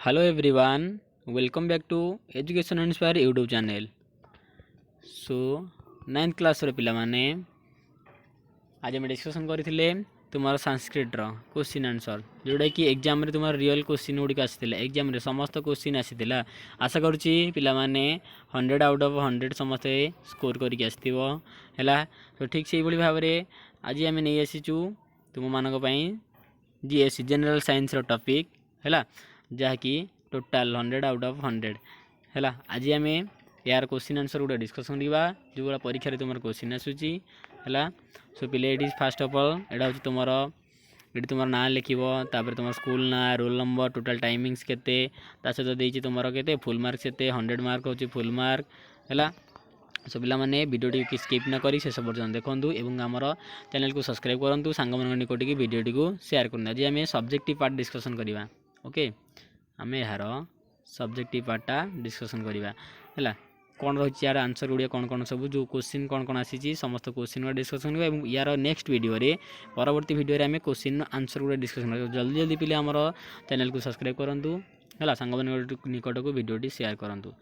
Hello everyone, welcome back to Education Inspire YouTube channel. So 9th class रे पिला माने आज हम डिस्कशन करथिले तुमार संस्कृत रो क्वेश्चन आंसर जोडा कि एग्जाम रे तुमार रियल क्वेश्चन उडी आसीथिला एग्जाम रे समस्त क्वेश्चन आसीथिला आशा करूची पिला माने 100 आउट ऑफ 100 समस्त स्कोर करिक आस्थिबो हैला। तो ठीक से बळी भाव रे आज हम नै आसीचू तुम मानक पई जीएस जनरल साइंस रो टॉपिक हैला जहा कि टोटाल 100 आउट ऑफ 100 हैला। आज आम यार क्वेश्चन आंसर गोटे डिस्कसन करवा जो गुड़ा परीक्षा रे तुम क्वेश्चन आसूची हैला। सो पिले it is fast of all एटा होची तुमर ये तुम ना लिखो तापर तुम स्कूल ना रोल नंबर टोटाल टाइमिंग्स केते ता सहित देछि तुमर केते फुल मार्क्स केते 100 मार्क होची फुल मार्क हैला। सो पिला माने वीडियो टी स्किप न करी शेष पर्यंत देखंतु एवं हमर चैनल को सब्सक्राइब करंतु सांग मन निकट की वीडियो टी को शेयर करना। आज आम सब्जेक्टिव पार्ट डिस्कसन करवा ओके आम यार सब्जेक्टिव पार्टा डिस्कसन करवा है कौन रही यार आंसर गुड़िया कौन कौन सब जो क्वेश्चन कौन कौन आसी समस्त क्वेश्चन गुड़ा डिस्कसन करवा यार नेक्स्ट वीडियो रे परवर्ती वीडियो रे आम क्वेश्चन आंसर गुड़ा डिस्कसन कर जल्दी जल्दी पिले आमर चैनल को सब्सक्राइब करूँ है सांग निकट को वीडियो शेयर करूँ।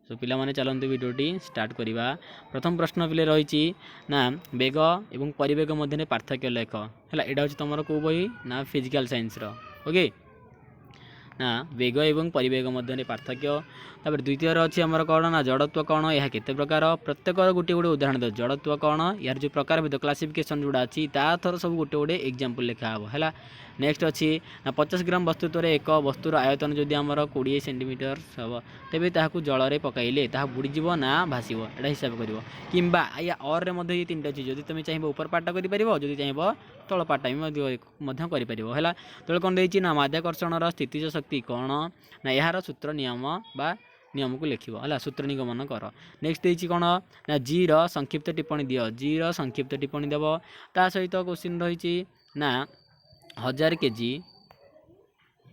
सो पिला माने चलते वीडियोटी स्टार्ट करवा। प्रथम प्रश्न पिले रही ना बेग एवं परिवेग मध्य पार्थक्य लेख है यहाँ हूँ तुम कौ बही ना फिजिकल साइंस ओके ना वेग एवं परिवेग मध्य पार्थक्य तापर द्वितीय अच्छी आमर कौन ना जड़त्व कौन यह केते प्रकार प्रत्येक गोटे गोटे उदाहरण दे जड़त्व कौन यार जो प्रकार भेद क्लासिफिकेशन जोड़ा अच्छी तार सब गोटे गोटे एग्जांपल लिखा है। नेक्स्ट अच्छी ना 50 ग्राम वस्तुत्व एक वस्तुर आयतन जदि आमर 20 सेंटीमीटर हम तेज ताकू जल में पकईले बुड़ीज ना भाषब एटा हिसाब कर कि और ये तीन अच्छी जब तुम चाहिए ऊपर पार्टा कर चाहिए तल पार्टा भी कर तो कौन देती ना माध्याकर्षण स्थितिज शक्ति कौन ना यार सूत्र नियम बा नियम को लिख है सूत्र निगमन कर। नेक्स्ट देती कौन ना जी रो संक्षिप्त टिप्पणी दियो जी रो संक्षिप्त टिप्पणी देव ता सहित क्वेश्चन रही ना 1000 केजी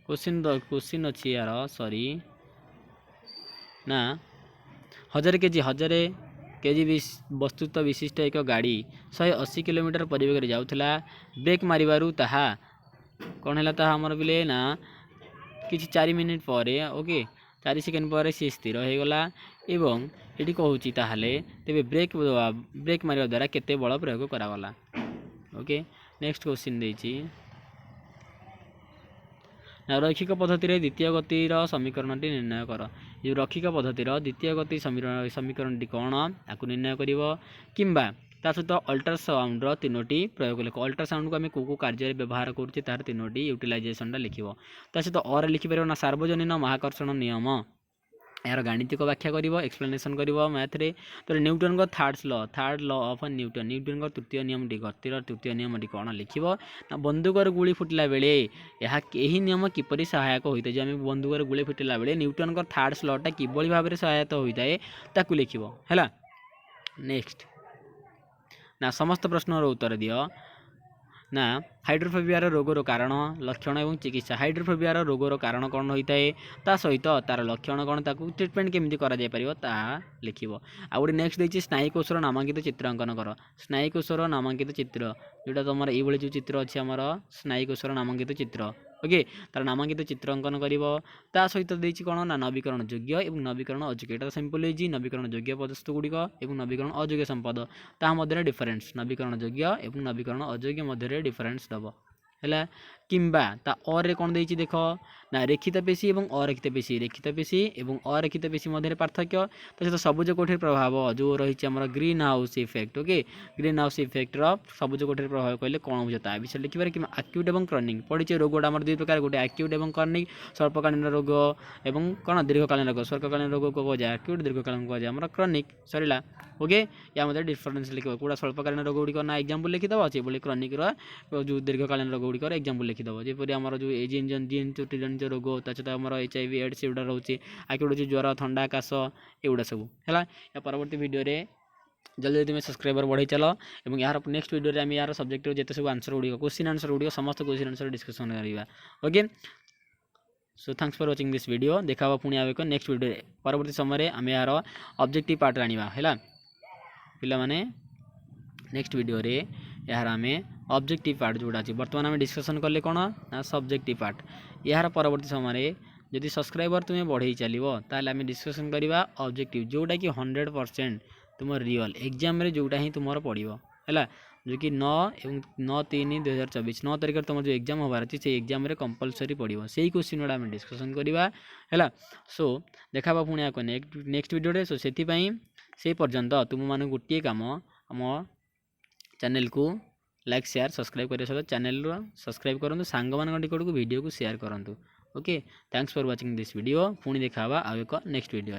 क्वेश्चन अच्छी यार सॉरी ना 1000 केजी वस्तुत्व विशिष्ट एक गाड़ी 180 किलोमीटर परिवेग जाऊला ब्रेक मारू ताहा कौन है आमर बिले ना कि 4 मिनिट पर ओके 4 सेकेंड पर सी स्थिर हो गला एवं ये कहूँ तेरे ब्रेक मारिया द्वारा केते बल प्रयोग करागला ओके। नेक्स्ट क्वेश्चन देती रैखिक पद्धति द्वितीय गतिर समीकरण निर्णय कर जो रैखिक पद्धतिर द्वितीय गति समीकरण कौन आपको निर्णय कर किंबा ता सहित अल्ट्रासाउंड तीनोटी प्रयोग लिख अल्ट्रासाउंड को आम कौ कार्य व्यवहार करुचे तार तीनोटी यूटिलाइजेशन लिखो ता सहित और लिखिपर ना सार्वजनीन महाकर्षण नियम यार गाणितिक व्याख्या कर एक्सप्लेनेशन कर मैथ रे तो न्यूटन को third law of Newton Newton को तृतीय नियम गतिर तृतीय नियम कौन लिख ना बंदूकर गुली फुटिला बेले यही नियम किपरि सहायक होता है जो आम बंदूकर गुली फुटिला बेले न्यूटन को थर्ड लॉटा किभली भाव में सहायता होता है ताकू लिख है। नेक्स्ट ना समस्त प्रश्नर उत्तर दियो ना हाइड्रोफोबिया रोगर कारण लक्षण और चिकित्सा हाइड्रोफोबिया रोगर कारण कौन होता है ता सहित तार लक्षण कौन ताकू ट्रिटमेंट केमती करा जाय परिबो ता लिखिबो। आ गोटे नेक्स्ट देछि स्नायुकोशर नामांकित चित्र अंकन कर स्नायुकोशर नामांकित चित्र जोटा तुम ये जो चित्र अच्छी आमर स्नायुकोशर नामांकित चित्र ओके तार नामांकित चित्र अंकन कर सहित देछि कौन ना नवीकरण योग्य और नवीकरण अयोग्य एटा सिंपल होइछि नवीकरण योग्य पदस्थ गुड़िक और नवीकरण अयोग्य संपद ता मध्य डिफरेन्स नवीकरण योग्य और नवीकरण अयोग्य मध्य डिफरेन्स दब है किंबा ता और रे कौन देछि देख ना रेखित पेशी और अरेखित पेशी और अरेखित पेशी मध्य पार्थक्य तो सबुज कोठरी प्रभाव जो रही है greenhouse effect okay greenhouse effect सबुज कोठरी प्रभाव कहले कौन बुझे विषय लिखिबार कि आक्यूट और क्रॉनिक पढ़ी रोगटा आम दुई प्रकार गोटे आक्यूट और क्रॉनिक स्वल्पकालीन रोग और कौन दीर्घकालीन रोग स्वल्पकालीन रोग को कहुए आक्यूट दीर्घकालीन कहुए आम क्रॉनिक सरला ओके या मध्य डिफरेन्स लिख कौटा स्वल्पकालीन रोग गुड़िक ना एग्जाम्पल लिखिदेव से बोली क्रॉनिक जो दीर्घकालीन रोग गुड़िक एग्जाम्पल लिखिदेव जेपरी आम जो एजिन जीन जनित रोग सहित आम HIV एड्स एगुड़ा रोचे आगे ज्वर थंडा काश एगुड़ा सब है। या परवर्ती वीडियो रे जल्दी जल्दी में सब्सक्राइबर बढ़ाई चल और यार नेक्स्ट वीडियो रे आम यार सब्जेक्ट जिते सब आंसर गुड़िक क्वेश्चन आंसर गुड़िक समस्त क्वेश्चन आंसर डिस्कसन करवा okay. So thanks for watching this video देखा पुणी आवे को नेक्स्ट वीडियो रे परवर्ती समय आम यार ऑब्जेक्टिव पार्ट आनिबा है पिला माने नेक्स्ट वीडियो रे यार आम ऑब्जेक्टिव पार्ट जोड़ा अच्छी बर्तमान आम डिस्कसन कले कौन ना सब्जेक्टिव पार्ट यार परवर्ती समय जदि सब्सक्राइबर तुम्हें बढ़ई चलो ताल आम डिस्कसन करवा ऑब्जेक्टिव जोटा कि 100% तुम रियल एग्जाम रे जोटा ही तुम पड़ो है जो कि 9/3/2024 9 तारिख तुम जो एग्जाम होबार अच्छी से एग्जाम रे कंपलसरी पड़ो से ही क्वेश्चन गुड़ा आम डिस्कसन करवा है। सो देखा पुणी आक नेक्स्ट वीडियो सो से पर्यंत तुम मान गोटे कम आम चैनल को लाइक शेयर सब्सक्राइब कर सहित चैनल सब्सक्राइब करूँ सांग मान निकट को वीडियो को शेयर करूँ। Okay thanks for watching this video पुणी देखा आउ एक नेक्स्ट वीडियो।